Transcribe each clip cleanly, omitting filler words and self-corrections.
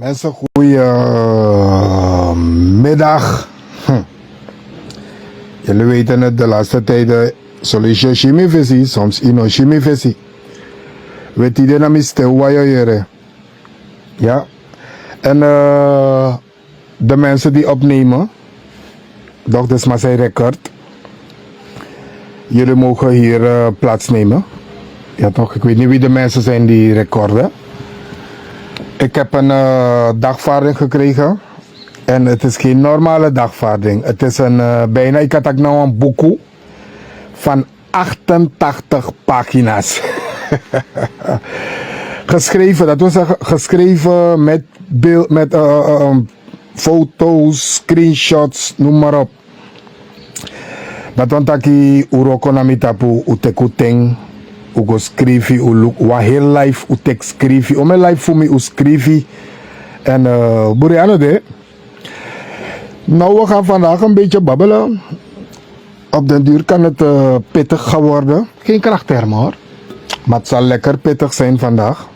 Mensen, goeiemiddag. Jullie weten het, de laatste tijden soms je chemievisie, soms ino chemievisie. Weet je dan miste hoe je ja. En de mensen die opnemen, dat is maar zijn record. Jullie mogen hier plaatsnemen. Ja toch, ik weet niet wie de mensen zijn die recorden. Ik heb een dagvaarding gekregen. En het is geen normale dagvaarding. Het is een bijna, ik had ook nou een boekje van 88 pagina's. Geschreven, dat wil zeggen geschreven met beeld, met foto's, screenshots, noem maar op. Dat want aki uroko na mitapu utekuteng. Ugo skrivi uluk wa heel life utek skrivi. Ome life voor me skrivi. En Buriano de. Nou, we gaan vandaag een beetje babbelen. Op den duur kan het pittig gaan worden. Geen krachttermen hoor. Maar het zal lekker pittig zijn vandaag.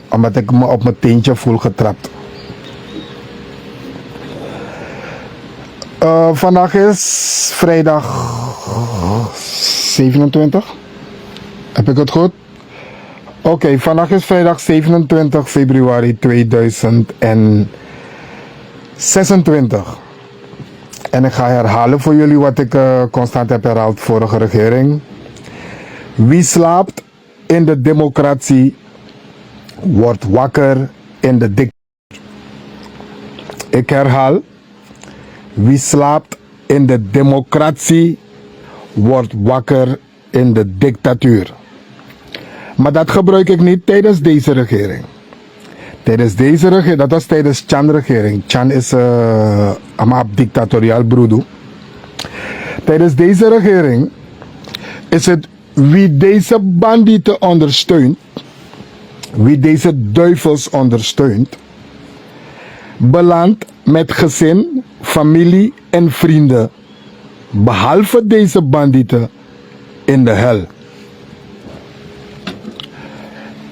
Omdat ik me op mijn teentje voel getrapt. Vandaag is vrijdag 27. Heb ik het goed? Oké, vandaag is vrijdag 27 februari 2026. En ik ga herhalen voor jullie wat ik constant heb herhaald vorige regering. Wie slaapt in de democratie wordt wakker in de dictatuur. Ik herhaal. Wie slaapt in de democratie wordt wakker in de dictatuur. Maar dat gebruik ik niet tijdens deze regering. Tijdens deze regering, dat was tijdens Chan regering. Chan is een dictatoriaal broeder. Tijdens deze regering is het wie deze bandieten ondersteunt, wie deze duivels ondersteunt, belandt met gezin, familie en vrienden, behalve deze bandieten, in de hel.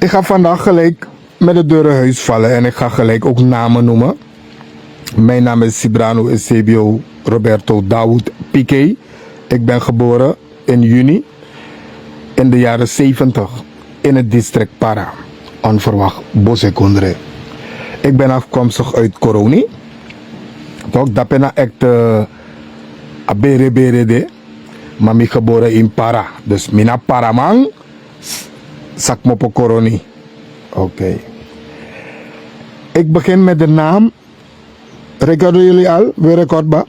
Ik ga vandaag gelijk met de deur in huis vallen en ik ga gelijk ook namen noemen. Mijn naam is Cibrano Eusebio Roberto Daoud Piqué. Ik ben geboren in juni in de jaren 70 in het district Para, onverwacht Bosekondre. Ik ben afkomstig uit Coroni. Toch, dat ben echt abere maar ik geboren in Para. Dus mina Paramang sakmopo Coroni. Oké. Ik begin met de naam. Recorden jullie al? Weer recordbaar.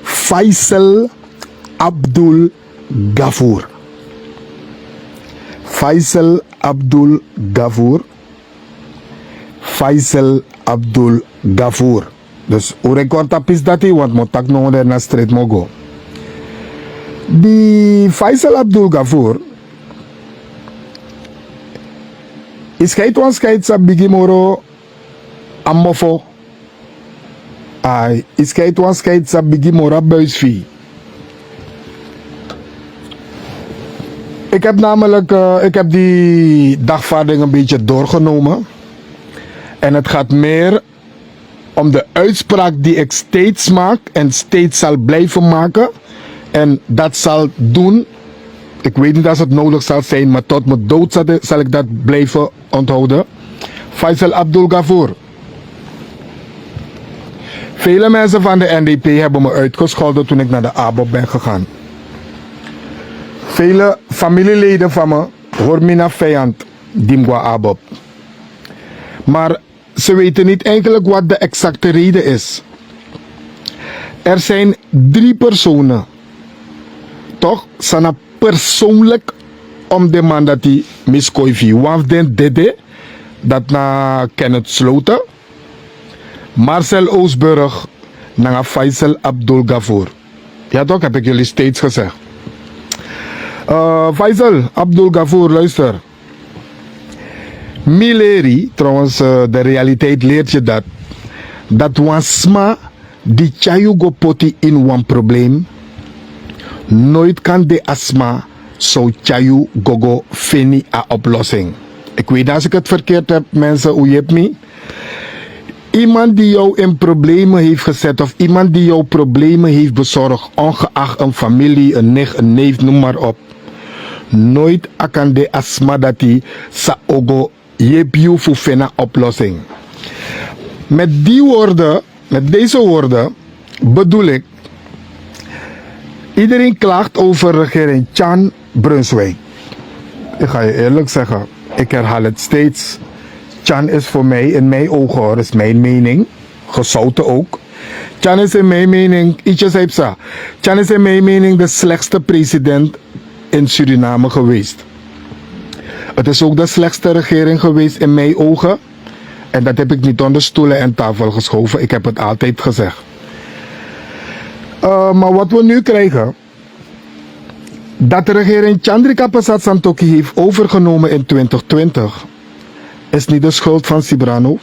Faisal Abdul Gafour. Faisal Abdul Gafour. Faisal Abdul Gafour. Dus hoe record dat is dat hij, want moet tak nog naar street mogo. Die Faisal Abdul Gafour is geit wan skait sa bigi moro amofo. Ai, is geit wan skait sa bigi moro buisvi. Ik heb namelijk ik heb die dagvaarding een beetje doorgenomen. En het gaat meer om de uitspraak die ik steeds maak en steeds zal blijven maken. En dat zal doen. Ik weet niet als het nodig zal zijn, maar tot mijn dood zal ik dat blijven onthouden. Faisal Abdul Gafour. Vele mensen van de NDP hebben me uitgescholden toen ik naar de ABOP ben gegaan. Vele familieleden van me hoor me naar vijand, Dimgwa ABOP. Maar ze weten niet eigenlijk wat de exacte reden is. Er zijn 3 personen. Toch? Sana persoonlijk om de man dat hij miskoivi. One den dede, dat na Kenneth Sloten, Marcel Oosburg, na Faisal Abdul Gafour. Ja toch, heb ik jullie steeds gezegd. Faisal Abdul Gafour, luister. Mileri, trouwens, de realiteit leert je dat. Dat wansma die chayu go poti in een probleem. Nooit kan de asma zo chayu gogo fini a oplossing. Ik weet als ik het verkeerd heb, mensen, hoe je hebt me. Iemand die jou in problemen heeft gezet of iemand die jou problemen heeft bezorgd, ongeacht een familie, een nicht, een neef, noem maar op. Nooit akan de asmadati sa ogo jepiu fufena oplossing. Met die woorden, met deze woorden, bedoel ik, iedereen klaagt over regering Chan Brunswijk. Ik ga je eerlijk zeggen, ik herhaal het steeds. Chan is voor mij, in mijn ogen, dat is mijn mening, gezouten ook. Chan is in mijn mening, Chan is in mijn mening de slechtste president in Suriname geweest. Het is ook de slechtste regering geweest in mijn ogen. En dat heb ik niet onder stoelen en tafel geschoven. Ik heb het altijd gezegd. Maar wat we nu krijgen, dat de regering Chandrika Persat Santokhi heeft overgenomen in 2020, is niet de schuld van Sibrano,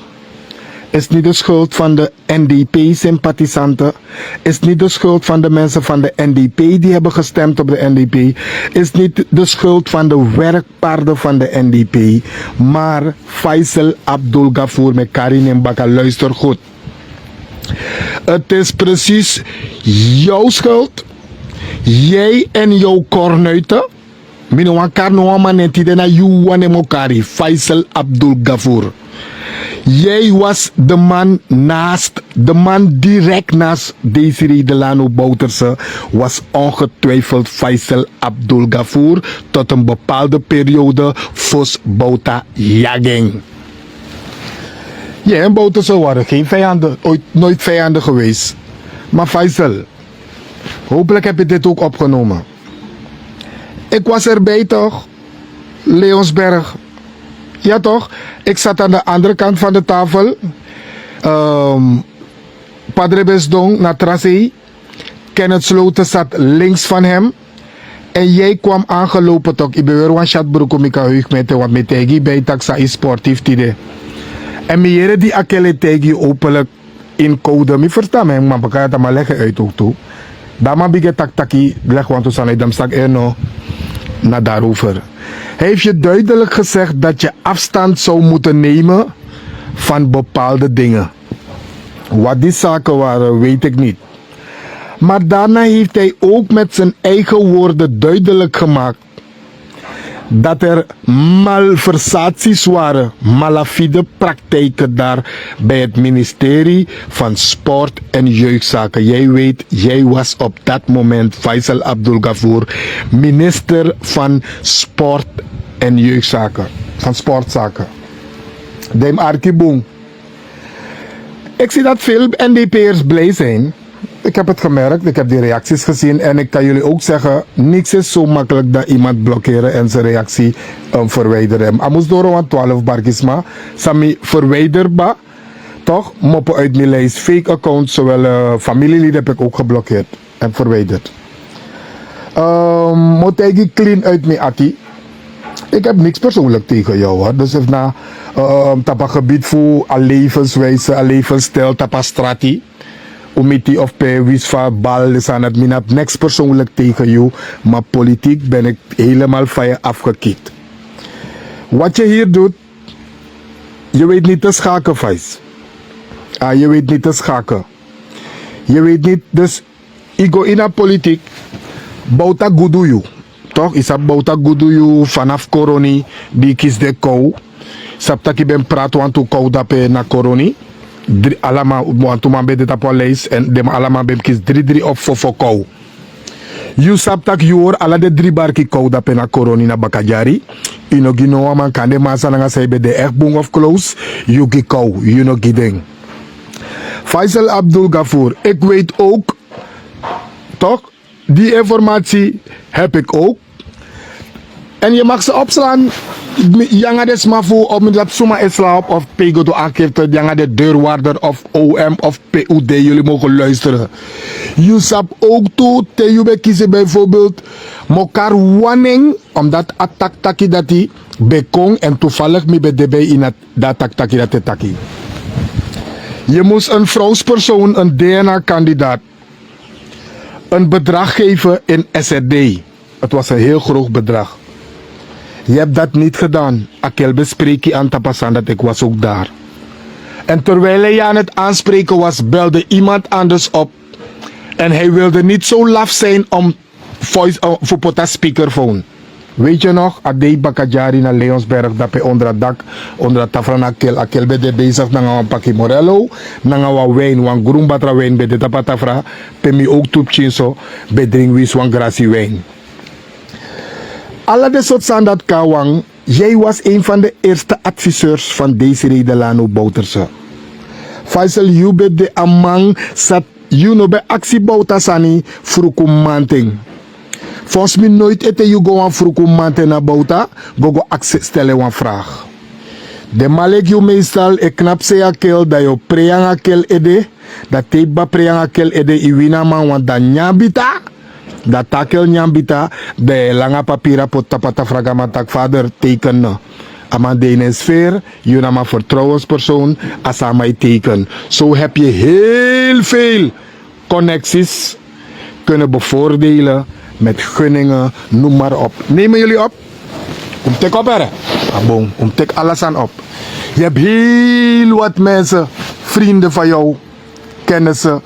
is niet de schuld van de NDP-sympathisanten, is niet de schuld van de mensen van de NDP die hebben gestemd op de NDP, is niet de schuld van de werkpaarden van de NDP, maar Faisal Abdul Gafoor met Karin en Baka, luister goed. Het is precies jouw schuld, jij en jouw kornuiten, Faisal Abdul Gafoor. Jij was de man direct naast Desiree Delano Bouterse, was ongetwijfeld Faisal Abdul Gafoor tot een bepaalde periode Fos Bouta Jaging. Jij en Bouterse waren geen vijanden, nooit vijanden geweest. Maar Faisal, hopelijk heb je dit ook opgenomen. Ik was erbij toch, Leonsberg. Ja toch? Ik zat aan de andere kant van de tafel. Padre Besdong naar Trasei. Kenneth Sloten zat links van hem. En jij kwam aangelopen toch. Ik ben weer een chatbroek om ik heug met wat met tegi bij taxa is sportief tide. En meer die akele tegi openlijk in code. Ik versta me, maar ik ga het maar leggen uit ook toe. Daar maar bige tak taki leg want we zijn dan stak er nog naar daarover. Hij heeft je duidelijk gezegd dat je afstand zou moeten nemen van bepaalde dingen. Wat die zaken waren, weet ik niet. Maar daarna heeft hij ook met zijn eigen woorden duidelijk gemaakt dat er malversaties waren, malafide praktijken daar bij het ministerie van Sport en Jeugdzaken. Jij weet, jij was op dat moment Faisal Abdul Gafoor, minister van Sport en Jeugdzaken, van Sportzaken. Deem Arkiboom. Ik zie dat veel NDP'ers blij zijn. Ik heb het gemerkt, ik heb die reacties gezien en ik kan jullie ook zeggen, niks is zo makkelijk dat iemand blokkeren en zijn reactie verwijderen. Amus door aan 12 barkisma, sami verwijderbaar, toch? Moppen uit mijn lijst, fake accounts, zowel familieleden heb ik ook geblokkeerd en verwijderd. Motegi clean uit mijn atti. Ik heb niks persoonlijk tegen jou hoor. Dus if na tapa gebied voor een levenswijze, een levensstijl, tapa strati. Omiti of pe wisva bal is aan het minap niks persoonlijk tegen jou. Maar politiek ben ik helemaal van je afgekikt. Wat je hier doet, je weet niet te schaken, Fais. Je weet niet te schaken. Je weet niet, dus ik go in de politiek. Bouta guduyu. Toch? Is dat bouta guduyu vanaf koroni die kies de kou. Saptaki ben praat want to kou dape na koroni. Alama want to man be dit op lijst en dem alama ben kies 3 op voor kou. You saptak you hoor ala de 3 barki kou dape na koroni na bakajari. Ino gino man kan de masa nga say be de echt boom of close. You gi kou, you no gideng. Faisal Abdul Gafoor, ik weet ook, toch? Die informatie heb ik ook. En je mag ze opslaan. Janga de smafu op dat suma islaap of pego to aangifte. Janga de deurwaarder of OM of PUD. Jullie mogen luisteren. Je sap ook toe. Te je kiezen bijvoorbeeld. Mokar wanning. Omdat attack taki dat die bekong. En toevallig me bij de bij in dat taki dat taki. Je moest een vrouwspersoon, een DNA-kandidaat, een bedrag geven in SRD. Het was een heel groot bedrag. Je hebt dat niet gedaan. Akel bespreek je aan tapasan dat ik was ook daar. En terwijl hij aan het aanspreken was, belde iemand anders op. En hij wilde niet zo laf zijn om voor pota speakerphone. Weet je nog, Adei Bakajari naar Leonsberg, dat hij onder het dak, onder het tafel akel bij bezig naar een pakje Morello, naar een wijn, een groen batra wijn bij de tapatafra, pemi ook toepchinso, bij drinkwies, een gracie wijn. Alle de soort zijn dat kawang, jij was een van de eerste adviseurs van Desiree Delano Bouterse. Faisal, you be de amang sat, you no be actie Boutasani, frukumanting. Volgens mij nooit eten je gewoon vroeg na bouta, go stellen een vraag. De malek je meestal e knap se akel dat je preang akel ede, dat teba preang akel ede i wina man want dat nyambita, dat takel nyambita, de langa papira pot tapata fragama tak vader tekenen. Ama de in een sfeer, je nama vertrouwenspersoon, als aan mij teken. Zo heb je heel veel connecties kunnen bevoordelen. Met gunningen, noem maar op. Nemen jullie op? Tek op, hè? Abon, tek alles aan op. Je hebt heel wat mensen, vrienden van jou, kennissen.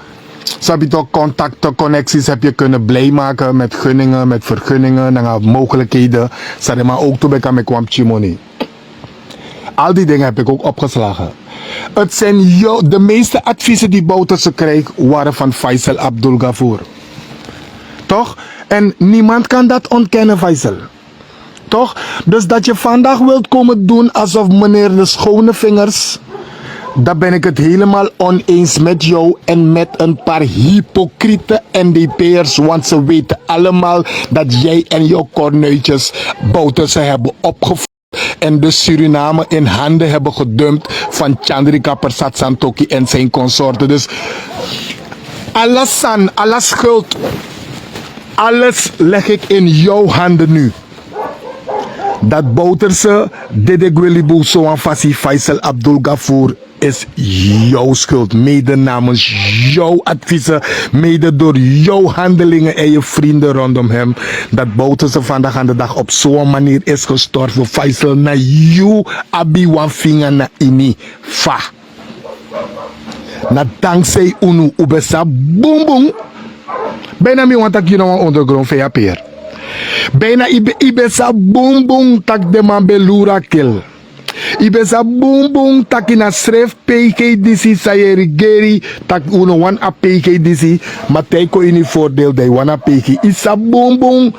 Zo heb je toch contacten, connecties heb je kunnen blij maken met gunningen, met vergunningen en mogelijkheden. Zeg maar ook toen ik aan me kwam chimoni. Al die dingen heb ik ook opgeslagen. Het zijn de meeste adviezen die Bouterse kreeg waren van Faisal Abdul Ghafour. Toch? En niemand kan dat ontkennen, Faisal. Toch? Dus dat je vandaag wilt komen doen alsof meneer de schone vingers, daar ben ik het helemaal oneens met jou en met een paar hypocriete NDP'ers, want ze weten allemaal dat jij en jouw kornuitjes Bouterse hebben opgevoerd en de Suriname in handen hebben gedumpt van Chandrika Persat Santokhi en zijn consorten. Dus alle schuld, alles leg ik in jouw handen nu. Dat Bouterse, Dede Gwilibu, Soan Fassi, Faisal Abdul Ghafour is jouw schuld. Mede namens jouw adviezen, mede door jouw handelingen en je vrienden rondom hem. Dat Bouterse vandaag aan de dag op zo'n manier is gestorven. Faisal na you, abi wan vinger na ini. Fa. Na dankzij unu, ubesa boom boom. Bijna mi want dat je nou een ondergrond van je peer. Bijna ibe sa boom boom tak de man belura kill. Ibe sa boom boom tak in a schreef PKDC sayeri geri tak uno wan a PKDC maar teko in die voordeel de wan a PK. Isa boom boom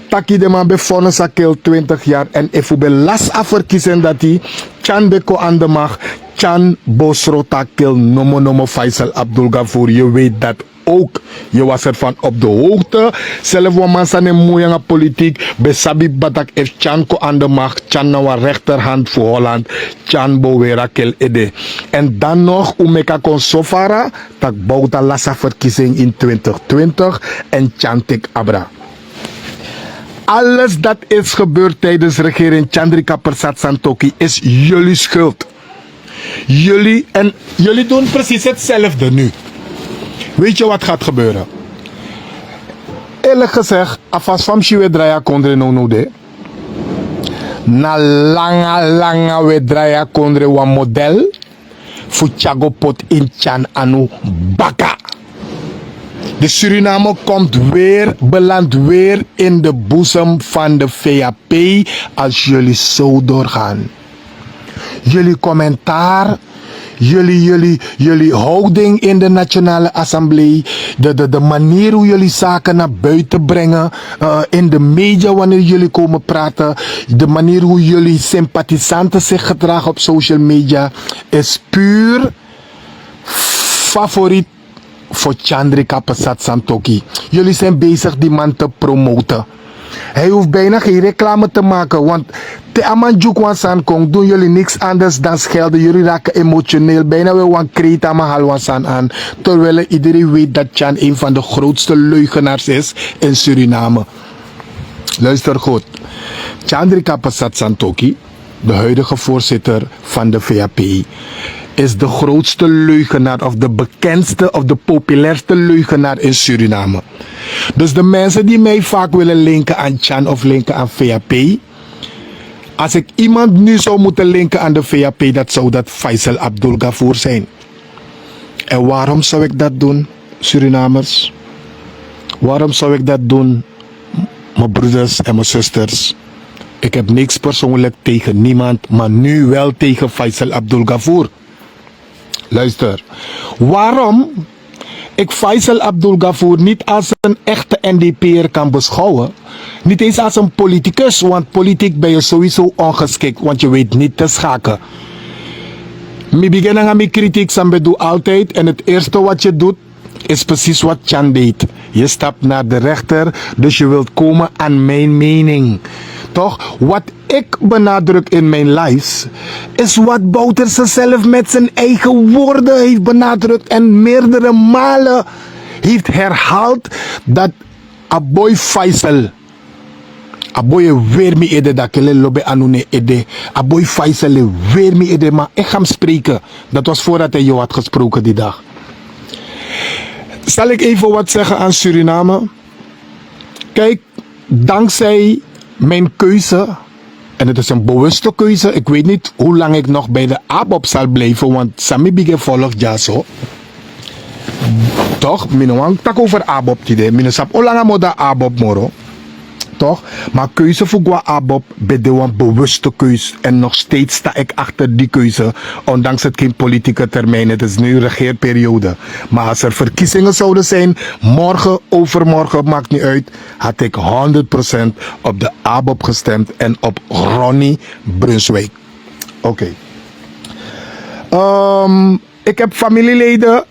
tak de man bevonden sa kill 20 jaar en if be las afverkiezen dat hij Chan beko aan de macht Chan Bosro tak kill nomo Faisal Abdul Ghafour. Je weet dat ook. Je was ervan op de hoogte. Zelf wat man zijn moeilijke politiek. Besabi batak heeft Chan ko aan de macht. Chan nou rechterhand voor Holland. Chan bowera kel ede. En dan nog umeka kon sofara. Tak bouwta lassa verkiezing in 2020. En Chan tek abra. Alles dat is gebeurd tijdens regering Chandrika Persat Santokhi is jullie schuld. Jullie doen precies hetzelfde nu. Weet je wat gaat gebeuren? Eerlijk gezegd, afas van Shiwe Draya Kondre no de. Na langa we Draya Kondre wa model. Fuchago pot in Chan anu baka. De Suriname belandt weer in de boezem van de VAP als jullie zo doorgaan. Jullie commentaar, jullie houding in de Nationale Assemblée, de manier hoe jullie zaken naar buiten brengen, in de media wanneer jullie komen praten, de manier hoe jullie sympathisanten zich gedragen op social media, is puur favoriet voor Chandrika Persat Santokhi. Jullie zijn bezig die man te promoten. Hij hoeft bijna geen reclame te maken, want te amanjukwan san kong doen jullie niks anders dan schelden. Jullie raken emotioneel, bijna weer wan kreet aan san aan. Terwijl iedereen weet dat Chan een van de grootste leugenaars is in Suriname. Luister goed. Chandrika Persat Santokhi, de huidige voorzitter van de VAP, is de grootste leugenaar of de bekendste of de populairste leugenaar in Suriname. Dus de mensen die mij vaak willen linken aan Chan of linken aan VAP, Als ik iemand nu zou moeten linken aan de VAP, dat zou dat Faisal Abdul Gafoor zijn. En waarom zou ik dat doen, Surinamers? Waarom zou ik dat doen, mijn broeders en mijn zusters? Ik heb niks persoonlijk tegen niemand, maar nu wel tegen Faisal Abdul Gafoor. Luister, waarom ik Faisal Abdul Gafoor niet als een echte NDP'er kan beschouwen, niet eens als een politicus, want politiek ben je sowieso ongeschikt, want je weet niet te schaken. Ik begin aan mijn kritiek, Sambe doe altijd, en het eerste wat je doet, is precies wat Chan deed. Je stapt naar de rechter, dus je wilt komen aan mijn mening. Toch? Wat ik benadruk in mijn lives, is wat Bouterse zelf met zijn eigen woorden heeft benadrukt en meerdere malen heeft herhaald dat Aboy Faisal, Aboy weer me ede dat kele lobe anune ede, Aboy Faisal weer me ede, maar ik ga hem spreken. Dat was voordat hij jou had gesproken die dag. Zal ik even wat zeggen aan Suriname? Kijk, dankzij mijn keuze, en het is een bewuste keuze, ik weet niet hoe lang ik nog bij de ABOP zal blijven, want Sami Bige volgt ja zo. Toch? Minowang tak over ABOP tide, minosap olanga moda ABOP moro. Toch? Maar keuze voor Gwa Abob ben een bewuste keuze. En nog steeds sta ik achter die keuze. Ondanks het geen politieke termijn. Het is nu regeerperiode. Maar als er verkiezingen zouden zijn, morgen, overmorgen, maakt niet uit, had ik 100% op de Abob gestemd en op Ronnie Brunswijk. Oké. Ik heb familieleden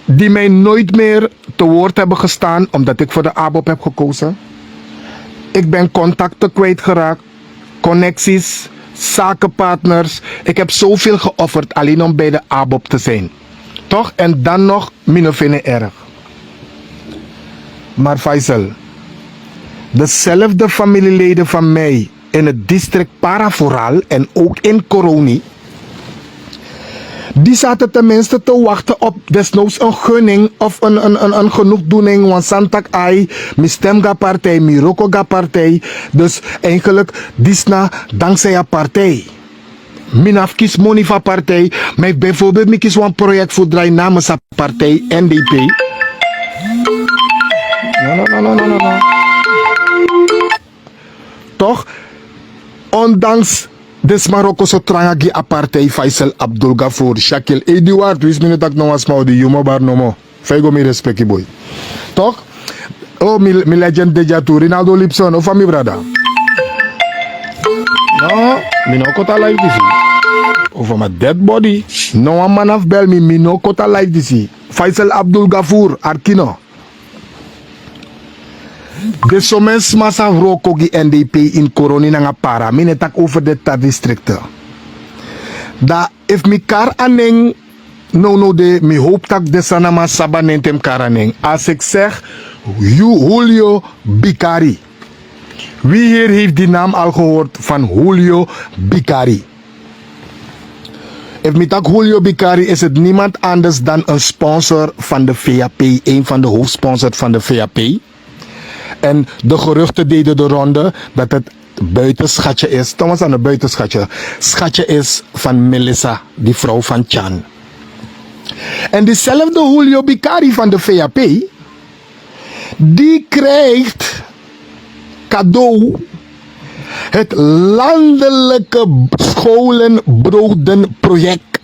die mij nooit meer te woord hebben gestaan omdat ik voor de Abob heb gekozen. Ik ben contacten kwijtgeraakt, connecties, zakenpartners. Ik heb zoveel geofferd alleen om bij de ABOP te zijn. Toch? En dan nog, min of meer erg. Maar Faisal, dezelfde familieleden van mij in het district Paravoral en ook in Coroni, die zaten tenminste te wachten op desnoods een gunning of een genoegdoening. Want Santak Ai, mijn stemga partij, mijn rokoga partij. Dus eigenlijk, disna dankzij een partij. Mijn afkies money van partij. Maar bijvoorbeeld, ik kies een project voor draai namens een partij, NDP. No. Toch? Ondanks des Marokko so trangagi apartheid Faisal Abdul Gafoor, Shakil Eduard, wist me dat nog eens maar de jongen bar no mo. Fego mi respecti boy. Toch? Oh, mi legend deja tu Rinaldo Lipson, of mi brada. No, mi no kota live disi. Over my dead body. No one man of bel mi no kota live disi. Faisal Abdul Gafoor, Arkino. De somens massa rokogi NDP in Coroni nanga para. Mine tak over de ta districten. Da if mi kar aneng no de mi hoop tak de sanama sabanentem karaneng. Als ik zeg Julio Bicari. Wie hier heeft die naam al gehoord van Julio Bicari? If mi tak Julio Bicari is het niemand anders dan een sponsor van de VAP. Een van de hoofdsponsors van de VAP. En de geruchten deden de ronde dat het buitenschatje is. Thomas aan het buitenschatje. Schatje is van Melissa, die vrouw van Chan. En diezelfde Julio Bicari van de VAP, die krijgt cadeau het landelijke scholenbrodenproject.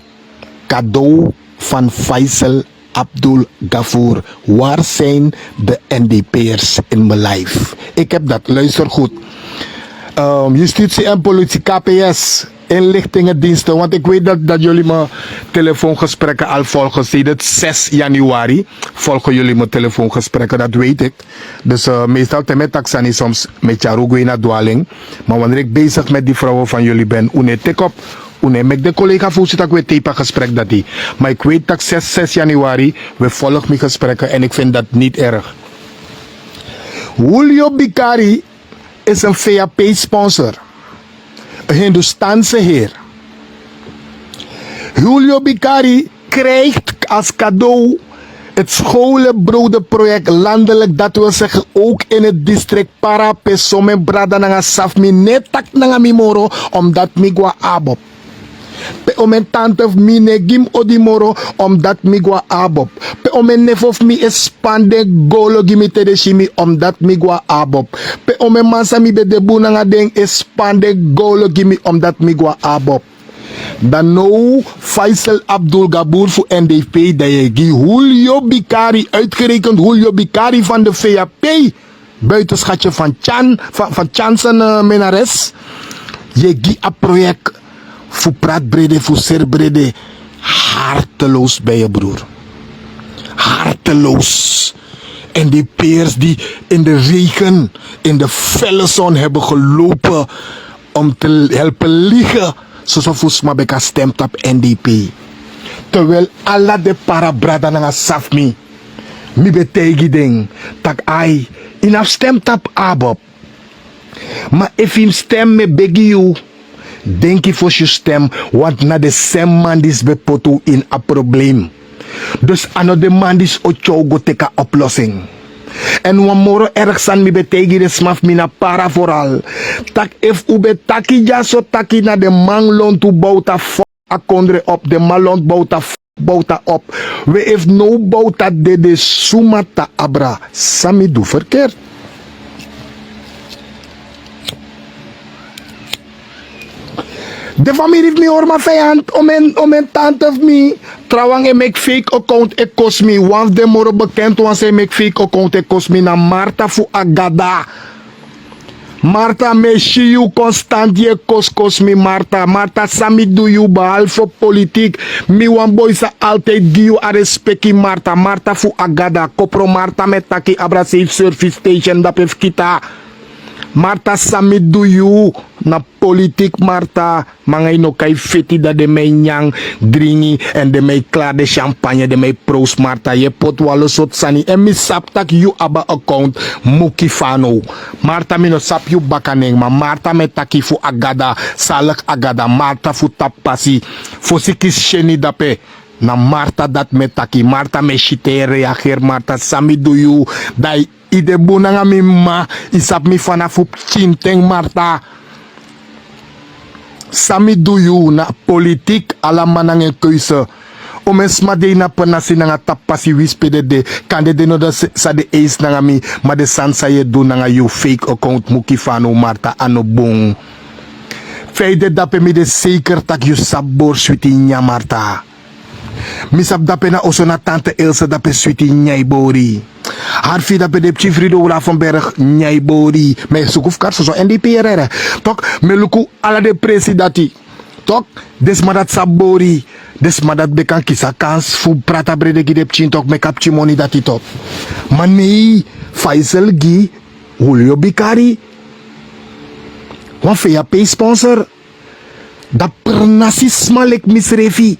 Cadeau van Faisal Abdul Gafoor. Waar zijn de NDP'ers in mijn lijf? Ik heb dat, luister goed. Justitie en politie, KPS, inlichtingendiensten. Want ik weet dat jullie mijn telefoongesprekken al volgen. Sinds 6 januari volgen jullie mijn telefoongesprekken, dat weet ik. Dus meestal met taxani soms met Jarugo naar dwaling. Maar wanneer ik bezig met die vrouwen van jullie ben, une tik op. Met de collega voelt dat ik weer tape gesprek dat die. Maar ik weet dat 6 januari we volgen mijn gesprekken en ik vind dat niet erg. Julio Bicari is een VAP-sponsor. Een Hindustaanse heer. Julio Bicari krijgt als cadeau Het scholenbrodenproject landelijk, dat wil zeggen ook in het district Para, Pesome, Brada, Nanga, Safmi, netak Nanga Mimoro, omdat Migwa Abob. Pe omen tante of mi ne gim odimoro, omdat Migwa Abob. Pe omen nef of mi espande golo gimi te de shimi, omdat Migwa Abob. Pe omen mansa mi be debu nanga den espande golo gimi, omdat Migwa Abob. Dan nou Faisal Abdul Gabour voor NDP dat je die Julio Bikari, uitgerekend Julio Bikari van de VAP, buitenschatje van Chansen Menares, je die een project voor praatbrede, voor serbrede, harteloos bij je broer. Harteloos. En die peers die in de regen, in de felle zon hebben gelopen om te helpen liggen. Zoals Fusma Beka stemt op NDP. Terwijl alla de parabrada na safmi. Mi betegi ding. Tak ai. Inaf stemt op Abob. Maar if him stem me begi you. Denk je voor je stem. Want na de sem man dis bepoto in a probleem. Dus ano de man dis ocho go teka oplossing. En wamoro erg san mi betegi de smaf mina para vooral. Tak if ube taki jaso taki na de man lont to bouta a kondre op. De man lont bouta op. We if no bouta de sumata abra. Sami doe verkeerd. De familie heeft me hoor maar vijand om een tante of me. Trouwens, ik make fake account, ik kost me. Want de moro bekend, want ze make fake account, ik kost me naar Marta voor Agada. Marta me shiu constant, je kost me Marta. Marta sami doe you behalve politiek. Mi wan boy sa altijd give a respecti Marta. Marta voor Agada. Kopro Marta met taki abra safe service station dat heeft kita. Marta sami do you na politiek Marta mangay no kay feti da de may nyang dringi en de may klaar de champagne de may proost Marta je pot walo sot sani en mi sap tak you aba account muki fano Marta mi no sap you bakaneng ma Marta me taki fu Agada salak Agada Marta fu tapasi fu sikis sheni dape na Marta dat me taki Marta me shite reageer Marta sami do you dai ide buna nga mi ma isap mi fana fu chinteng Marta sami do you na politik alaman ang keuze om eens maar de na penasi nga tapasi wispede de kande de no da sa de ace nga mi ma de sansa ye do nga you fake account muki fano Marta ano bong feide dape mi de zeker tak you sabor switi nya Marta misap dape na oso na tante Elsa dape switi nyai bori Harfi dape de chifrido ula van berg nyai bori me sukuf kar so NDP rere tok me luku ala de presidati tok desmadat sabori desmadat bekan kisa kans fu prata brede gi de chin tok me kapchi moni dati top mani Faisal gi Julio Bikari wan VAP sponsor da pernasisma lek misrefi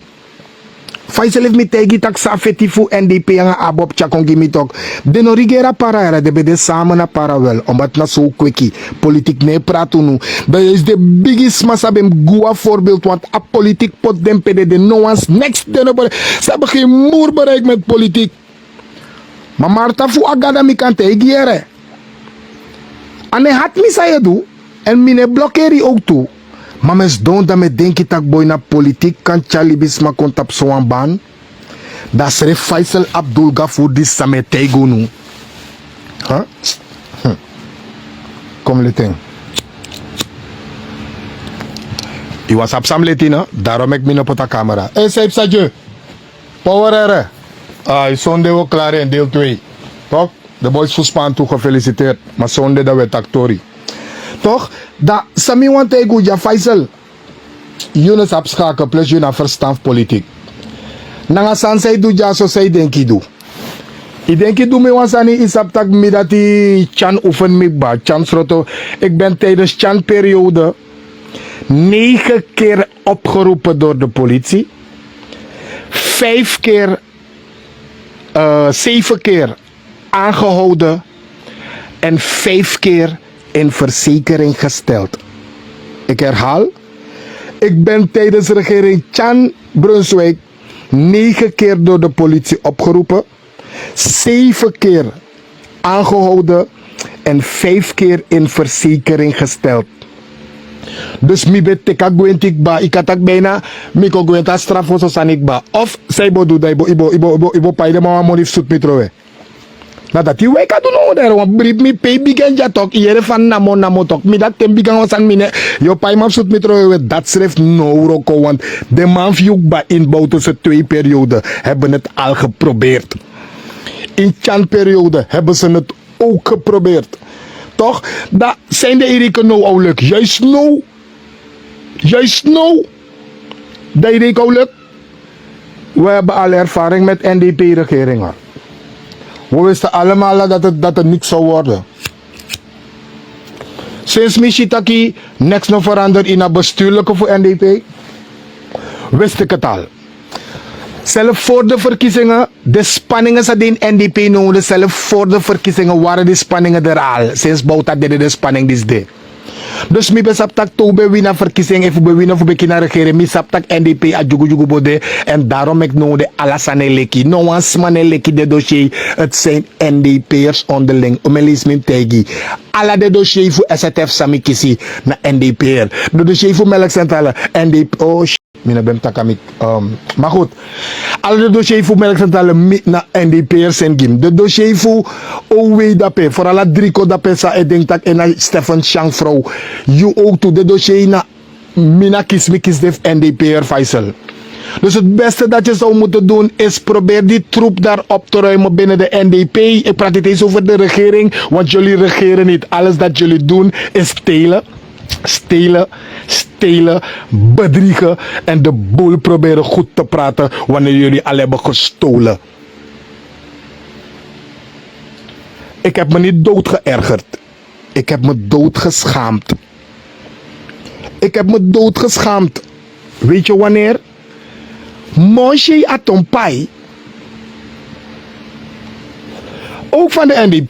Faisal heeft me tegi tak sa fetifu NDP nga abob chakongi mi tok. De no rigera para era de bede samen na para wel. Omdat na so kweki. Politiek ne pratu nu. Dat is de biggest masabem goa voorbeeld. Want a politiek pot dem pede de no one's next de no. Ze hebben geen moer bereikt met politiek. Maar Marta fu agada mi kan tegi ere. En hij had mi sa je doe. En mine blokkeri ook toe. Maar mensen doen dat met denken dat boy na politiek kan chalibis maar komt op zo'n baan. Dat is Faisal Abdul Gafour die samen tegen nu. Kom leting. Je was op sam leting, daarom ik min op de camera. Hé, Seip Sadje. Power ere. Zonde we klaar in deel 2. Toch? De boys voor Spaan toe gefeliciteerd. Maar zonde dat we taktori. Toch? Dat Sami Wantego ja Faisal. Yunus abschaken plus je naar verstand politiek. Nanga san say do ja so say denki do. I denki do me wansani isap tak mi dat die chan oefen me ba. Chan sroto. Ik ben tijdens chan periode 9 keer opgeroepen door de politie. 7 keer aangehouden. En 5 keer in verzekering gesteld. Ik herhaal. Ik ben tijdens regering Chan Brunswijk 9 keer door de politie opgeroepen. 7 keer aangehouden en 5 keer in verzekering gesteld. Dus mi bet teka gwentik ba, ik had bijna miko gwenta straf voor sanik ba. Of zij bo doe dat ibo paide maar monif zoet metrowe. Nou dat die wij kan doen nou daar, want brief mi pay bigen ja tok, iere van namo tok. Mi dat tem bigen was aan mine, yo pay maar zoet metrowe, dat schrijft no roko, want de man vioek ba inbouw tussen 2 perioden hebben het al geprobeerd. In Chan periode hebben ze het ook geprobeerd. Toch? Dat zijn de Erika nou al leuk. Juist nou. Dat Erika al leuk. We hebben al ervaring met NDP-regeringen. We wisten allemaal dat het niks zou worden. Sinds Michitaki niks nog veranderd in het bestuurlijke voor NDP, wist ik het al. Zelf voor de verkiezingen, de spanningen zijn in NDP nodig. Zelf voor de verkiezingen waren de spanningen er al. Sinds Bouta deden de spanning is de. Dus mi besap tak to be wina verkiezing even be wina voor bekina regering. Mi sap tak NDP a jugu bode. En daarom ik nodig alasane leki. No one smane leki de dossier. Het zijn NDP'ers onderling. Omelis min tegi. Alla de dossier voor STF Samikisi na NDP'er. De dossier voor melkcentrale NDP. Oh mina bem takamik. Maar goed. Alle de dossier voor melkcentrale na NDP'ers en gim. De dossier voor OW dape. Voor alla driko dape sa ik denk dat en Stefan Chang vrouw. You ook toe de dossier na mina kismikis def NDP'er Faisal. Dus het beste dat je zou moeten doen is probeer die troep daar op te ruimen binnen de NDP. Ik praat niet eens over de regering, want jullie regeren niet. Alles dat jullie doen is stelen, bedriegen en de boel proberen goed te praten wanneer jullie al hebben gestolen. Ik heb me niet dood geërgerd. Ik heb me dood geschaamd. Weet je wanneer? Moshe Atompai, ook van de NDP,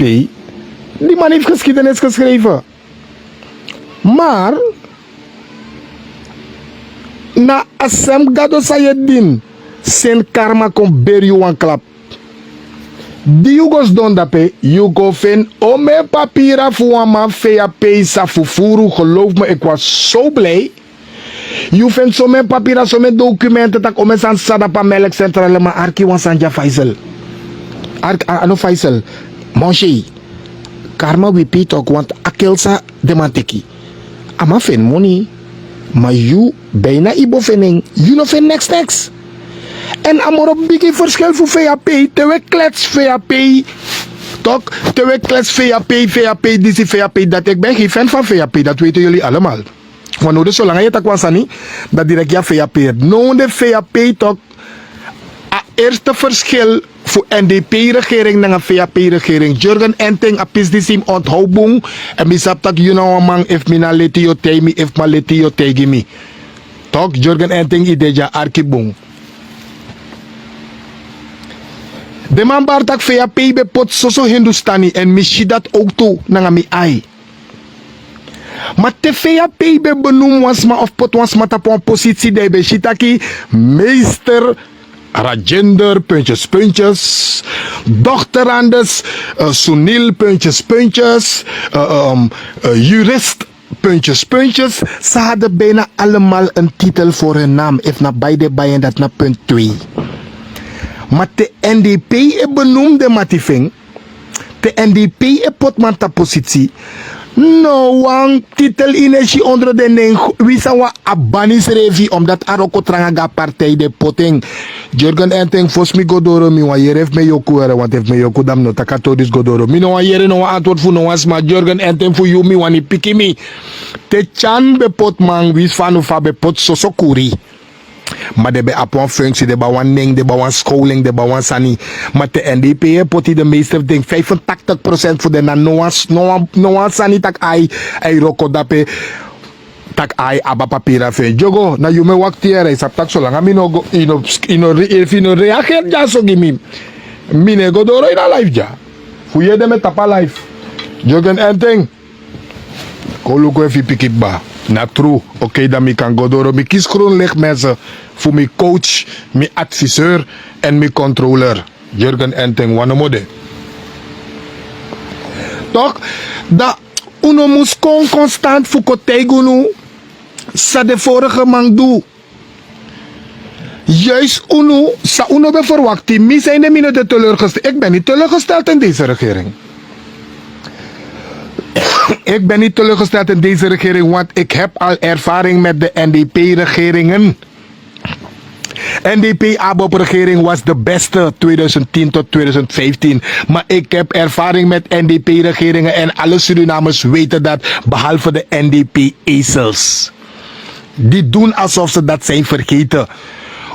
die man heeft geschiedenis geschreven. Maar, na asem gado sayedin, sen karma kon ber you een klap. Die jugos don dape, you go fen ome papira voor een man vea peisa fufuru, geloof me, ik was zo blij. You vindt zo mijn papieren, zo mijn documenten, dat om aan sadapa melk centrale, maar arki wan sanja Faisal. Ano Faisal, Moshe, karma repeat ook, want akelsa demanteki. Ama fin money, maar you bijna ibo finning, you no fin next. En amorop bigi verschil voor VAP, tewe klets VAP, toch? Tewe klets VAP, disi VAP, dat ik ben geen fan van VAP, dat weten jullie allemaal. Want nou dus zolang je tak wansani, dat direct ja VAP. Nou de VAP toch, het eerste verschil voor NDP-regering en een VAP-regering. Jurgen Enting a pisdisim onthoudboom en misap tak you know man if mina letio tegi me, if ma letio tegi me. Toch, Jurgen Enting ideja arkiboom. De man bar tak VAP be pot soso Hindustani en mishi dat ook toe nanga mi ai. Maar te VAP be benoem was ma of pot was ma tapon positie de be shitaki meester Rajender puntjes dokter Anders Sunil puntjes jurist puntjes. Ze hadden bijna allemaal een titel voor hun naam. If na beide bijen dat na punt 2. Maar de NDP benoemde matifing. De NDP pot man ta positie. No one titel energie onder de neng. Wie zou wa abanis revi omdat aroko trangaga partij de poting. Jurgen Enting fos mi godoro mi wa yeref me yoku era want if me yoku dam no takatodis godoro. Mi no wa yere no wa antwoord fu no was ma Jurgen Enting fu you mi wani piki mi. Te chan be pot man wis fanu fa be pot sosokuri. Maar de be apon functie, de bawan ning, de bawan scholing, de bawan sani. Maar de NDP poti de meeste ding 85% voor de na noan sani tak ai roko dape tak ai aba papira fe. Jogo na yume waktiere sap tak solang ami no go ino reageer ja so gimi. Mine go doro ina live ja. Fuye de me tapa live. Jurgen Enting. Koluko efi pikit ba. Na true, oké, dan mi kan godoro. Mi kies groen licht mensen voor mijn coach, mijn adviseur en mijn controller. Jurgen Enteng wanemode. Toch? Dat uno moest constant fukotegu sa de vorige man doe. Juist uno, sa uno be verwacht, mi zijn de minuten teleurgesteld. Ik ben niet teleurgesteld in deze regering. Ik ben niet teleurgesteld in deze regering, want ik heb al ervaring met de NDP-regeringen. NDP-ABOP-regering was de beste 2010 tot 2015. Maar ik heb ervaring met NDP-regeringen en alle Surinamers weten dat, behalve de NDP-ezels. Die doen alsof ze dat zijn vergeten.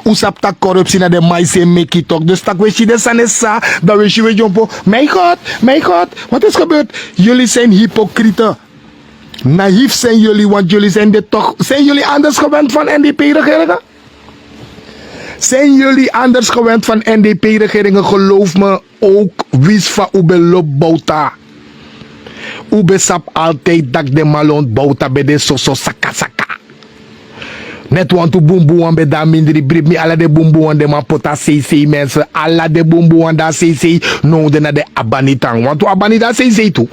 Usap tak corruptie naar de maïs en meki toch. Dus tak wist je de sanessa, dan wist je weer jompo. Mijn God, wat is gebeurd? Jullie zijn hypocrieten. Naïef zijn jullie, want jullie zijn dit toch. Zijn jullie anders gewend van NDP-regeringen? Zijn jullie anders gewend van NDP-regeringen? Geloof me, ook wis van ube lopbouta. Ube sap altijd dak de malon bouta bij de soso saka. Net want to boemboe bij dat minderi brib mi alla de boemboe de man pota CC mensen. Alla de boemboe da CC no de na de abanitang. Want to abanita CC toe.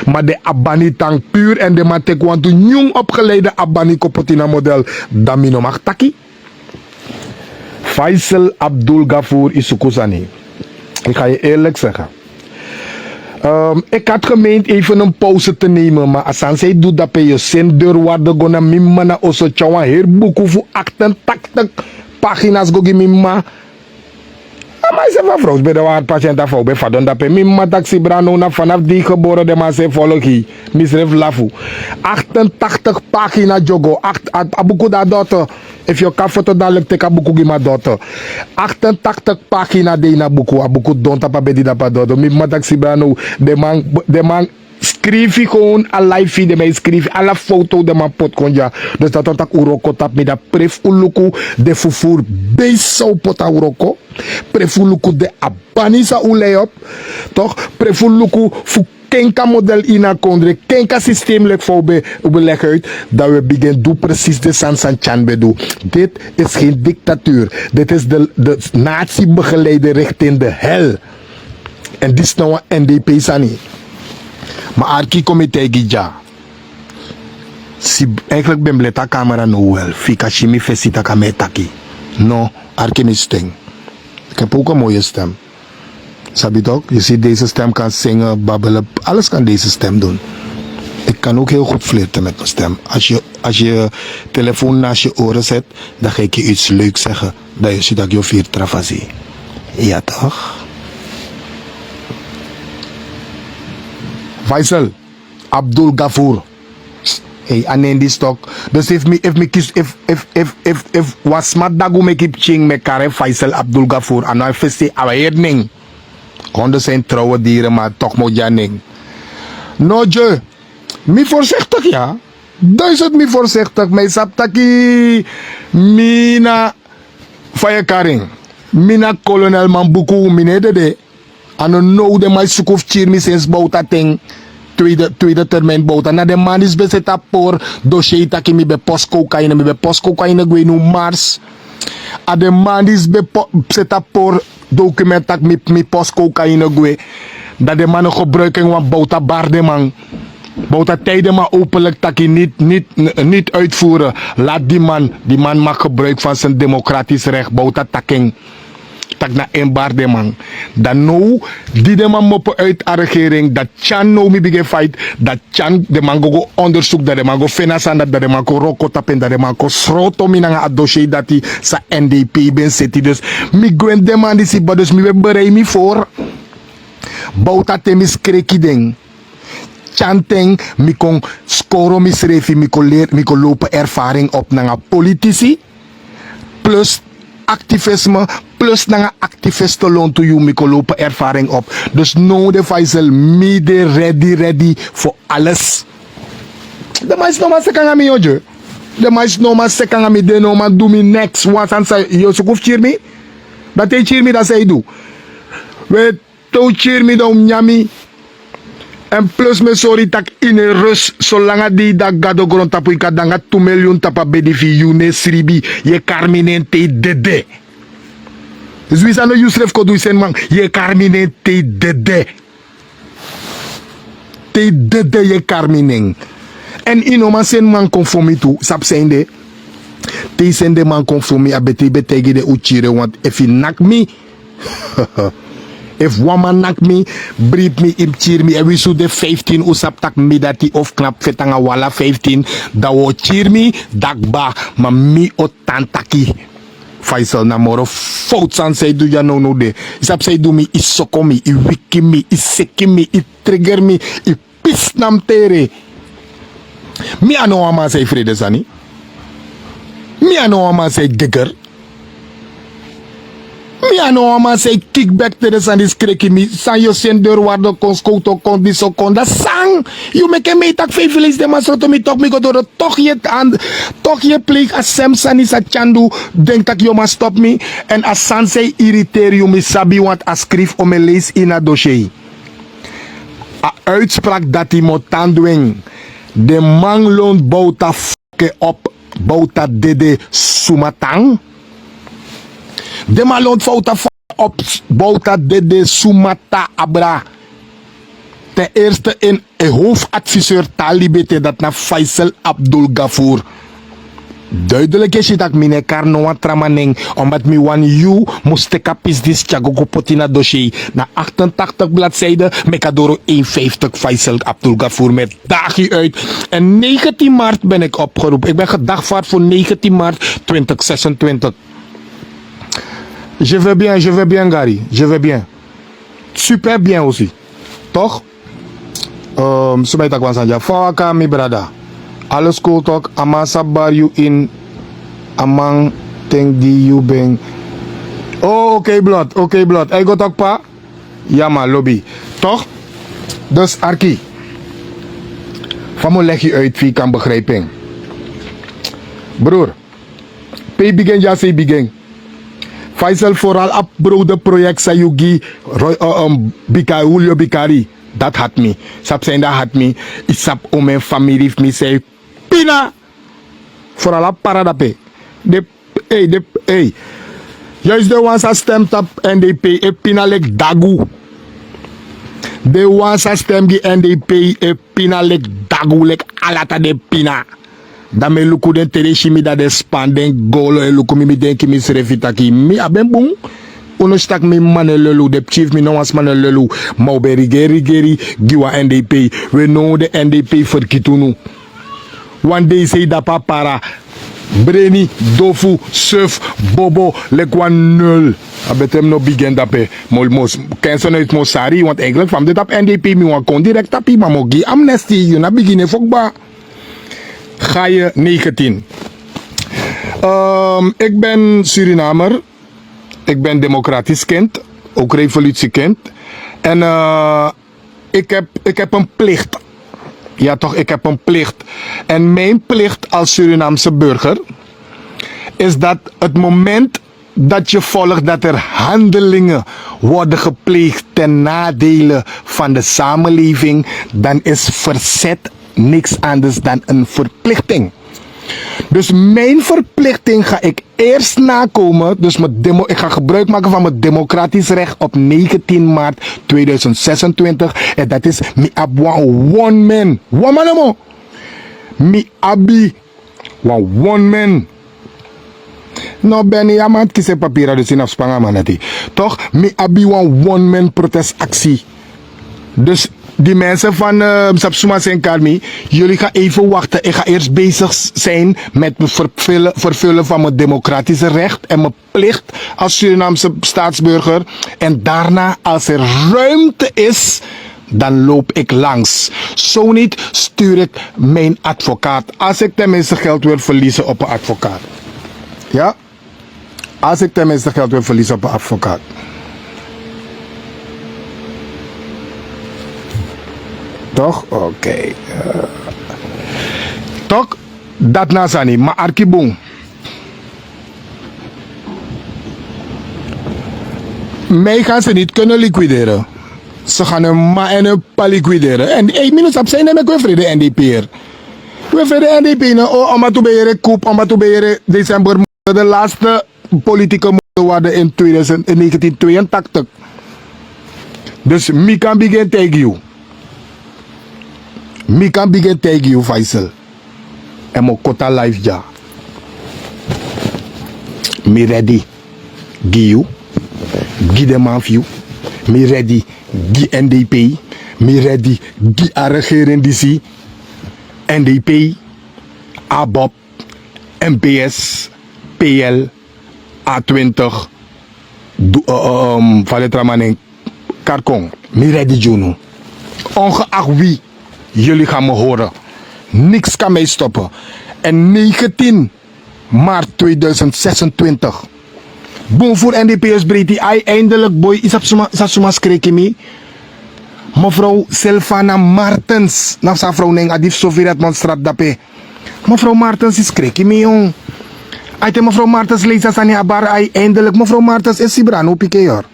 Maar de abanitang puur en de man tek want to jong opgeleide abanikopotina model. Damino mag taki. Faisal Abdul Gafoor Isukusani. Ik ga je eerlijk zeggen. Ik had gemeend even een pauze te nemen, maar als zij doet dat bij je zin deurwaarde gona mimma na oso chawa her boeken voor 88 pagina's gogi mimma. Maar ze van vrouws bij de waar patiënt af bij vadon dat bij mimma taxi brano na vanaf die geboren de man ze volgi misref lafu 88 pagina jogo 8 abuku da dotter. If je kan foto dadelijk teka buku gima doto. 88 pagina de na buku. A buku don tapa bedi dapa doto. Mi matak si brano. De man schreef gewoon a live feed. De man schreef alla foto de man pot konja. Dus dat ontak uroko tap mi da pref uluku de fufuur beiso pota uroko. Pref uluku de abanisa uleop. Toch? Pref uluku fu kenka model ina kondre, kenka systeem lek voor beleg uit, dat we beginnen doen precies de Sansan Chanbe doen. Dit is geen dictatuur. Dit is de nazi-begeleide richting de hel. En dit is nou een NDP sani. Maar Arki comité gija. Si eigenlijk ben bleta camera no wel. Fika shimi fesita kametaki. No, Arki mi sting. Ik heb ook een mooie stem. Sabi toch? Je ziet deze stem kan zingen, babbelen, alles kan deze stem doen. Ik kan ook heel goed flirten met mijn stem. Als je telefoon naast je oren zet, dan ga ik je iets leuks zeggen. Dat je ziet dat je vier travasie. Ja toch? Faisal Abdul Gafoor. Hey, anen die stok. Dus if was smart dagu me keep ching me kare Faisal Abdul Gafoor. En nou festi awaerning. Honden zijn trouwe dieren, maar toch moet je niet. No, je. Mi voorzichtig, ja. 1000 mi voorzichtig. Mij saptaki. Mina. Fayekaring. Mina kolonel Mambuku. Mine de. En nou de mij zoek of cheer mi sinds bouta ting. Tweede termijn bouta. Na de man is bezet op voor dossier taki mi be postcocaïne. Mi be postcocaïne gwe nu Mars. A de man is bezet op voor document dat mi postcocaïne gwe. Dat de mannen gebruiken van bouta barde man. Bouta tijden maar openlijk taki niet uitvoeren. Laat die man mag gebruik van zijn democratisch recht. Bouta taking. Tak na een barde man. Dan nou, die de man moppen uit de regering. Dat Chan nou mi begin fight. Dat Chan de man go onderzoek. Dat de man go financiën. Dat de man go roko tapen. Dat de man go schroto mi na het dossier. Dat hij sa NDP ben zitten. Dus mi gwen de man die si. Dus mi we berei mi voor. Bouta te mi skreki ding. Chanteng mi kon skoro mi srefi. Mi kon lopen ervaring op na politici. Plus activisme. Plus na activisten loon to you, mi lopen ervaring op. Dus no de Faisal, mi de ready voor alles. De mais no mas sekang ami ojo. De mais no mas sekang ami de no man do me next once and say yo sukuf cheer me. Dat te cheer me dat say do. We to cheer me dan nyami. En plus me sorry tak in rust zolang die dat gado grond tapu ikadanga 2 miljoen tapa bedifi yune sribi ye carminente dede. Dus wie zijn Yusref Kodu zijn man? Je carmine te dede. Te dede je carmine. En inoma zijn man conformi toe. Sap zijn de. Te zijn de man conformi abete betegi de uchire. Want if he nak me. If one man nak me, brief me, im cheer me, en we zo de 15 usap tak me dat die of knap vetanga wala 15, da wo cheer me, dakba, ma mi o tantaki. Faisal na moro fout san say do ya no de. Isap say do me, is soko me, I wiki me, I seki me, I trigger me, I pis nam tere. Mi ano ama say vrede sani. Mi ano ama say digger. Mi ano ama say kickback tere san dis kreki mi. San yo sender waardo kon skouto kon diso kon da sang. You make me tak fevelis de masro to mi tok mi go door toch je pleeg as sem san is a chandu denk tak yo ma stop me en as san say irriteer you mi sabi want as skrif om me lees in a dossier. A uitspraak dat hij moet aandoen. De man loont bouta f***e op bouta dede sumatang. De man loont bouta f***e op bouta dede sumata abra. Ten eerste in een hoofdadviseur Talibete dat na Faisal Abdul Gafour. Duidelijk is dat mine karnoa tramaning omdat mi wan you moest kapis dis chagogo potina dossier na 88 bladzijden mekadoro 51 Faisal Abdul Gafour met dagje uit en 19 maart ben ik opgeroepen. Ik ben gedagvaard voor 19 maart 2026. Je vais bien Gary, je vais bien. Super bien aussi. Toch? Sumay takwan sanja. Fawaka mi brada. Alles cool talk, amasa bar you in amang ting di you beng. Oh, oké blood. I go talk pa? Ja maar, lobby. Toch? Dus Arki. Van me leg je uit wie kan begrijpen. Broer. Pay begin, ja say begin. Faisal vooral op bro de project sa yugi Julio Bikari. Dat had me. Sap zijn dat had me. Isap om mijn familie me zei Pina. Vooral op paradape. Juist de ones dat stemt op NDP. Pina lek dagu. De ones dat stemt die NDP. Pina lek dagu. Lek alata de pina. Dan me luku den tereshimi dat de span den golo. E luku mi denki mi srefitaki. Mi aben boom. Uno stak mi mane lelu, de chief mi no was mane lelu. Mau be rigeri, giwa NDP. We know de NDP for kitunu. One day say da para. Breni, dofu, surf, bobo, lekwan nul. Abetem no begin dape. Molmos, kenson uit Mosari, want eigenlijk van dit op NDP mi wan kon direct tapi, maar mo gi amnesty, you na beginnen fokba. Ga je 19. Ik ben Surinamer. Ik ben democratisch kind, ook revolutiekind. En ik heb een plicht. Ja toch, ik heb een plicht. En mijn plicht als Surinaamse burger is dat het moment dat je volgt dat er handelingen worden gepleegd ten nadele van de samenleving, dan is verzet niks anders dan een verplichting. Dus mijn verplichting ga ik eerst nakomen. Dus ik ga gebruik maken van mijn democratisch recht op 19 maart 2026. En dat is mi abwa one man. One man amo. Mi abi one man. No ben je aan het kiezen papieren dus in afspangen manati. Toch? Mi abi one man protestactie. Dus die mensen van Sapsuma Senkarmi, jullie gaan even wachten. Ik ga eerst bezig zijn met het vervullen van mijn democratische recht en mijn plicht als Surinaamse staatsburger. En daarna, als er ruimte is, dan loop ik langs. Zo niet, stuur ik mijn advocaat. Als ik tenminste geld wil verliezen op een advocaat. Ja? Als ik tenminste geld wil verliezen op een advocaat. Toch? Oké. Toch? Dat nasani. Maar Arkibong. Mij gaan ze niet kunnen liquideren. Ze gaan een ma en een pa liquideren. En 1 minuut op zijn en ik wil vrede NDP'er. We vrede NDP. Omdat we bij koep, omdat we bij december de laatste politieke worden in 1982. Dus mi kan begin tegen you. Mi kan begin tegen you, Faisal. En mo kota life ja. Mi ready. Gi you. Gi de man you. Mi ready. Gi NDP. Mi ready. Gi a regering DC. NDP. ABOP. MPS. PL. A20. Valetramaning. Karkong. Mi ready Juno. Ongeacht wie. Jullie gaan me horen. Niks kan mij stoppen. En 19 maart 2026. Boom voor NDP's Briti. Eindelijk boy. Is dat zomaar spreken me? Mevrouw Sylvana Martens. Nou, zijn vrouw neng adif Sofie Redmondstraat dape. Mevrouw Martens is spreken me jong. Aite mevrouw Martens leest dat aan je abar. Eindelijk mevrouw Martens is Sibrano Piqué hoor.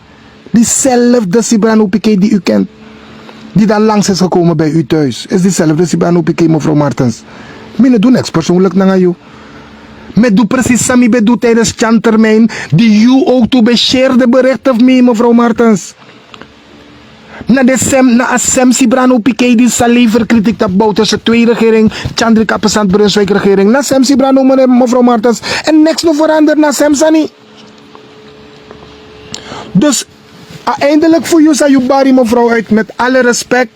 Diezelfde Sibrano Piqué die u kent. Die dan langs is gekomen bij u thuis. Is diezelfde Sibrano Piqué, mevrouw Martens. Mine doe niks persoonlijk naar jou. Met doe precies sami bedoel tijdens Chantermijn. Die u ook toe besheerde berichten mee, mevrouw Martens. Na a sem Sibrano Piqué die zal liever kritiek dat bouwt tussen twee regering. Chandrika Pesant Brunswijk regering. Na sem Sibrano mevrouw Martens. En niks nog veranderd na sem Sani. Dus eindelijk voor jou zei je bari mevrouw uit. Met alle respect.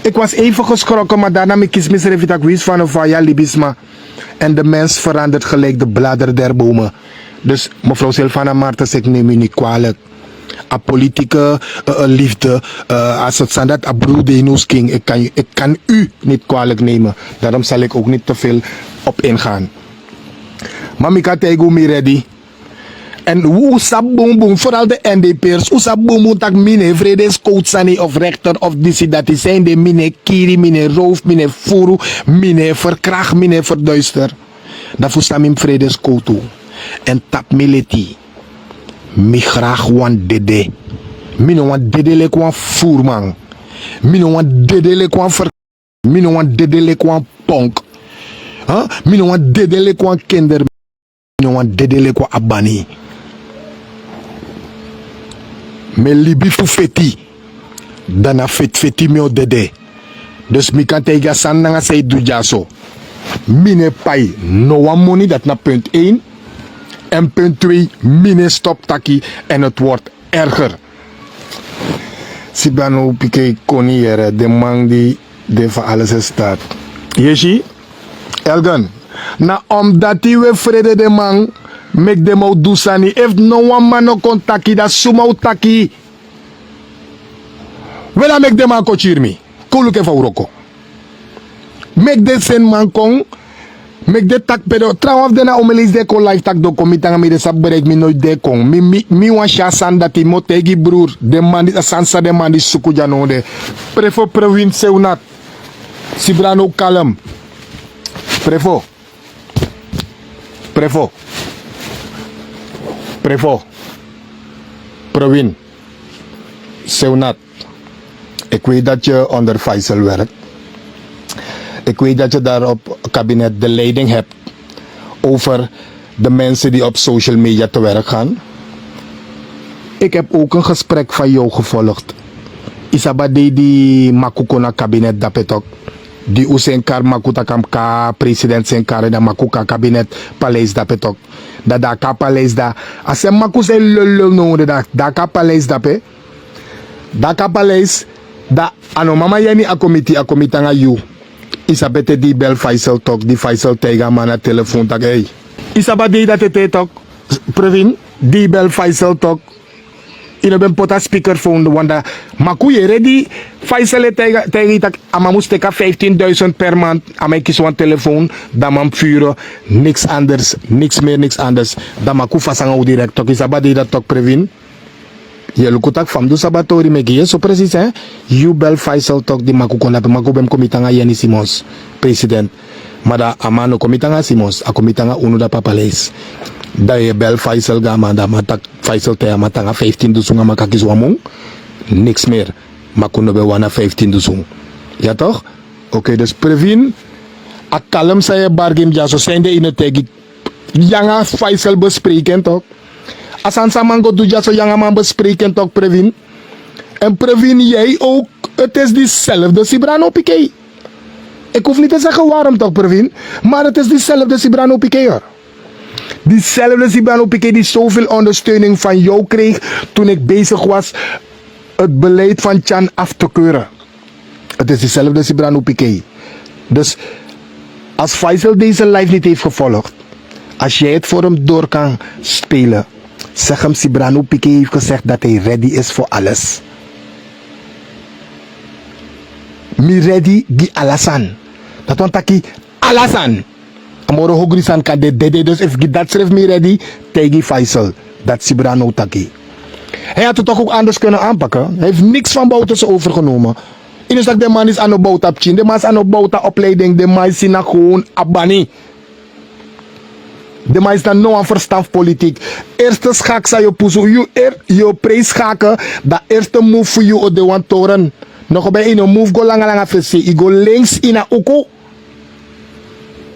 Ik was even geschrokken, maar daarna me kies misref dat ik van of ja libisma. En de mens verandert gelijk de bladeren der bomen. Dus mevrouw Sylvana Martens, ik neem u niet kwalijk. A politieke liefde, als het standaard a broede in ons king, ik kan u niet kwalijk nemen. Daarom zal ik ook niet te veel op ingaan. Maar ik had tegen me ready. En hoe sap boom, vooral de NDP'ers, hoe sap boom dat mine vredescoach of rechter of dat die zijn de mine kiri, mine roof, mine furu, mine verkracht, mine verduister. Dat voor stam in vredescoach toe. En tap militi. Mi graag wan dede. Mino wan dede le kwan voerman. Mino wan dede le kwan Mino wan dede le kwan ponk. Mino wan dede le kwan kinder. Mino wan dede le kwan abani. Me libi fu feti. Dana feti me o dede. Dus mi kan tegen san nanga say du jaso. Mine pai no one money dat na punt 1. En punt 2, mine stop taki en het wordt erger. Sibano Piqué Koniere, de man die voor alles is staat. Jeshi, Elgan, na omdat die we vrede de man, mek de mau dusani, if no one man no kontaki, dat sumau taki. Wela mek de man kochirmi, kuluke fa uroko. Mek de sen man kong, mek de tak pedo trouwens de na omelis de kon live tak do komitanga mi de sab bereik mi nooit de kon mi wan shasan dat i mo tegi broer de man di sansa de man di suku jano de prefo prewin seunat Sibrano kalm prefo prewin seunat ik weet dat je onder Faisal werkt. Ik weet dat je daar op kabinet de leiding hebt over de mensen die op social media te werk gaan. Ik heb ook een gesprek van jou gevolgd. Isabade die makukona kabinet dapetok. Die usenkar makutakam ka president senkar da makuka kabinet paleis dapetok. Da ka paleis da. Asem makuse lolo no da ka paleis dape. Da ka paleis da ano mama yani a committee nga you. Isabete die bel Faisal talk, die Faisal tega man a telefoon tak hey. Isabade dat te talk, Previn, die bel Faisal talk. Ino ben pota speakerphone wanda makuye ready Faisal tega tak ama moest teka 15.000 per maand ama kies wan telefoon da man vuren niks anders, niks meer niks anders. Da maku fasanga direct talk Isabade dat talk Previn. Je lukutak fam du sabatori megi so precies hè. You bel Faisal talk di makukona pe makubem komitanga yani Simons president. Mada amano komitanga Simons a komitanga unu da papaleis. Da je bel Faisal gama da matak Faisal te amatanga 15 dusunga makakis wamong. Niks meer. Makuno be wana 15 dusung. Ja toch? Oké, dus Previn a kalm sa je bargim jaso sende in het tegi. Janga Faisal bespreken toch? Asan samango doe je zo jonge man bespreken toch Previn? En Previn, jij ook. Het is diezelfde Cibrano Piqué. Ik hoef niet te zeggen waarom toch Previn, maar het is diezelfde Cibrano Piqué hoor. Diezelfde Cibrano Piqué die zoveel ondersteuning van jou kreeg toen ik bezig was het beleid van Chan af te keuren. Het is diezelfde Cibrano Piqué. Dus als Faisal deze live niet heeft gevolgd, als jij het voor hem door kan spelen, zeg hem Cibrano Piqué heeft gezegd dat hij ready is voor alles. Mi ready gi alasan. Dat want taki alasan. Amoro hogrisan kan de dus if dat schrijft mi ready, tegen Faisal. Dat Cibrano taki. Hij had het toch ook anders kunnen aanpakken. Hij heeft niks van Bouterse overgenomen. In is dat de man is aan de Bouta-pchin. De man is aan de Bouta-opleiding. De man is gewoon abani. De man is dan nou aan verstandpolitiek. Eerste schak sa je poezo. Je prijs schaken. Dat eerste move voor je op de wantoren. Nog bij een move go lang verse. I go links in a oko.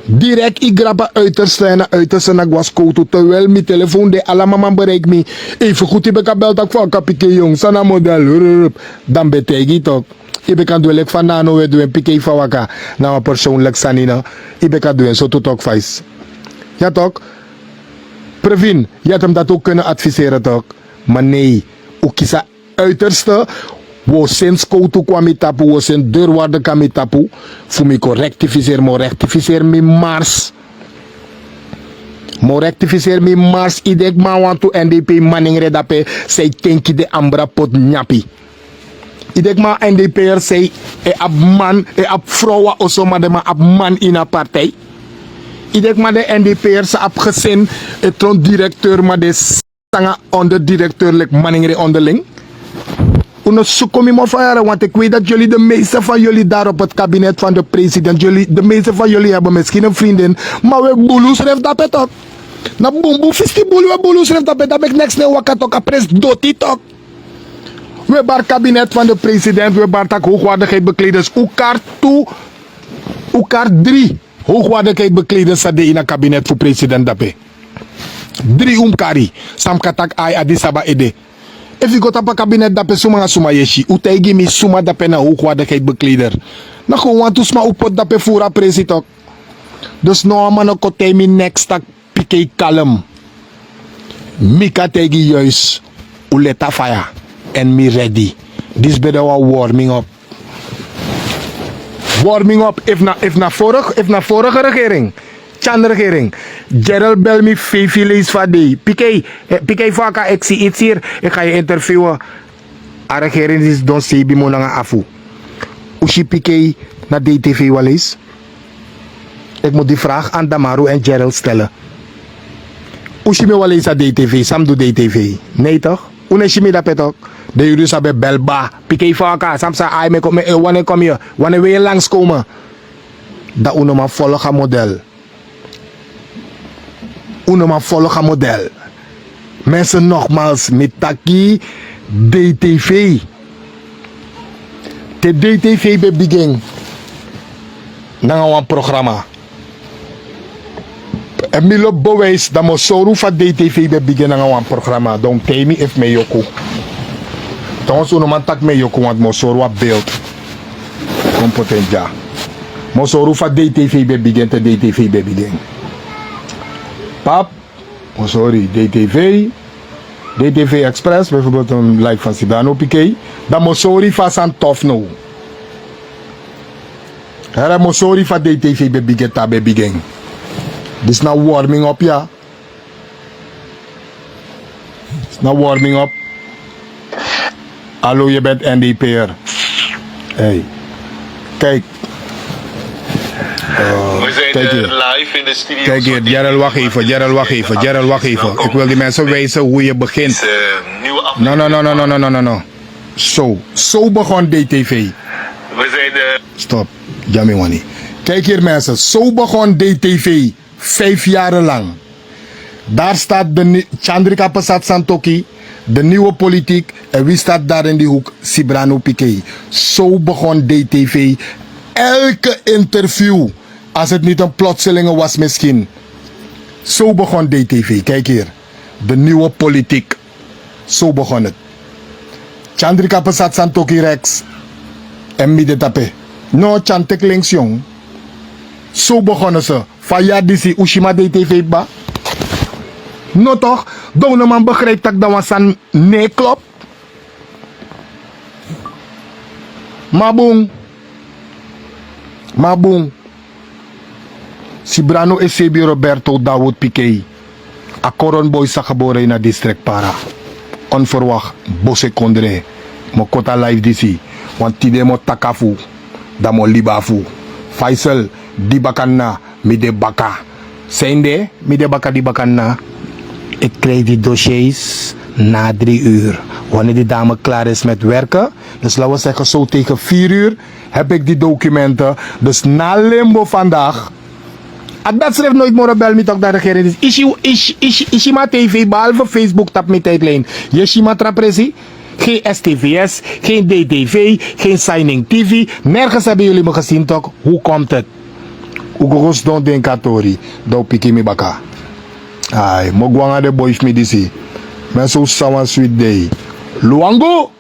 Direct ik grabba uiterste na guascoto. Terwijl mijn telefoon de allemaal bereikt me. Even goed heb ik gebeld ook van kapike jong. Sana model. Dan betekent het ook. Ik kan doen van nano we doen piqué van waka. Nou persoonlijk sanina. Ik kan doen zo tot ook vijs. Ja toch? Previn, je had hem dat ook kunnen adviseren toch? Maar nee, ook kies uiterste. Wo sinds koutu kwam tapu, wo sen deurwaarde kwam tapu. Voor me rectificeer me mars. Mo rectificeer me mars. Idek ma want to NDP manning redape. Say tenki de ambra pot nyapi. Idek ma NDP'er say ab man, ab vrouwen of zo, maar de ab man in een partij. Idek ma de NDP'er sa ab gezin, tron directeur, maar de sanga onderdirecteur, like manning onderling. Kom je maar van want ik weet dat jullie, de meeste van jullie daar op het kabinet van de president, de meeste van jullie hebben misschien een vriendin, maar we boelus schrijft dat het ook. Na boemboe fisti boelu, we boelus schrijft dat het, dat ik niks ne wakat ook, apres doti toch. We bar kabinet van de president, we bar tak hoogwaardigheid bekleders, elkaar 3 hoogwaardigheid bekleders zade in een kabinet voor president dape. 3 umkari, sam katak ai Addis Ababa ede. If je gaat op een kabinet dat suma suma yeshi, utegi mi suma dat na hoogwaardigheid bekleder. Na gewoon want to sma upot dat voera president. Dus no man ook kote mi next tak pike kalm. Mika tegi juist uleta fire en mi ready. This better warming up. Warming up if na vorige regering. Chan regering. Gerald Belmi Fifi lees van die. Piqué vaka, ik zie iets hier. Ik ga je interviewen. A regering is don sebi mo nga afu. Ushi Piqué naar DTV wel eens. Ik moet die vraag aan Damaru en Gerald stellen. Ushi me wel eens aan DTV. Sam doet DTV. Nee toch? Uneshi me dat ook. De jullie hebben belba. Piqué vaka. Sam sa ai me wanneer kom je? Wanneer wil je langskomen? Dat unoma volgen model. Unoma volgen model. Mensen nogmaals, met taki DTV. De DTV be begin. Dan een programma. En milo bewijs dat mo soru van DTV be begin dan een programma. Dan temi if me yoko. Dan zo man tak me yoko want mo soru op beeld. Competentja. Mo soru van DTV be begin te DTV be begin. Pap, oh sorry, DTV Express, bijvoorbeeld een live van Cibrano Piqué. Dan mo sorry van San Tof nou. Hera mo sorry van DTV be bigeta be begin. This now warming up ja. It's now warming up. Hallo, je bent NDP'er. Hey, kijk. We zijn live in de studio. Kijk hier, Gerald, wacht even. Ik wil die mensen wijzen hoe je begint. No. Zo begon DTV. We zijn de... Stop, Jamie Wani. Kijk hier mensen, zo begon DTV 5 jaar lang. Daar staat de Chandrika Persat Santoki, de nieuwe politiek. En wie staat daar in die hoek? Cibrano Piqué. Zo begon DTV. Elke interview, als het niet een plotselinge was misschien. Zo begon DTV. Kijk hier. De nieuwe politiek. Zo begon het. Chandrika Pesat Santoki Rex. En Midetape. No, Chantek links jong. Zo begonnen ze. Faya disi Ushima DTV ba. No toch? Doe man begrijpt dat dat was een nee klopt. Mabung. Sibrano Esebi Roberto Dawood Piquet. A Coron Boy sa geboren in het district Para. Onverwacht, Bose Kondre. Mo kota live disi. Want tide mo takafu. Da mo libafu. Faisal, di bakan na. Mi de baka. Seinde, mi de baka di bakan na. Ik krijg die dossiers na 3 uur. Wanneer die dame klaar is met werken, dus laten we zeggen zo tegen 4 uur, heb ik die documenten. Dus na limbo vandaag. En dat schrijft nooit meer bel met ook naar de regering. Is maar TV, behalve Facebook tap met tijdlijn. Yeshima trapresi. Geen STVS, geen DTV, geen Signing TV. Nergens hebben jullie me gezien toch? Hoe komt het? Ugogos don denkatori. Do piki mi baka. Ay, mogwanga de boys mi disi. Men so sawan sweet day. Luango!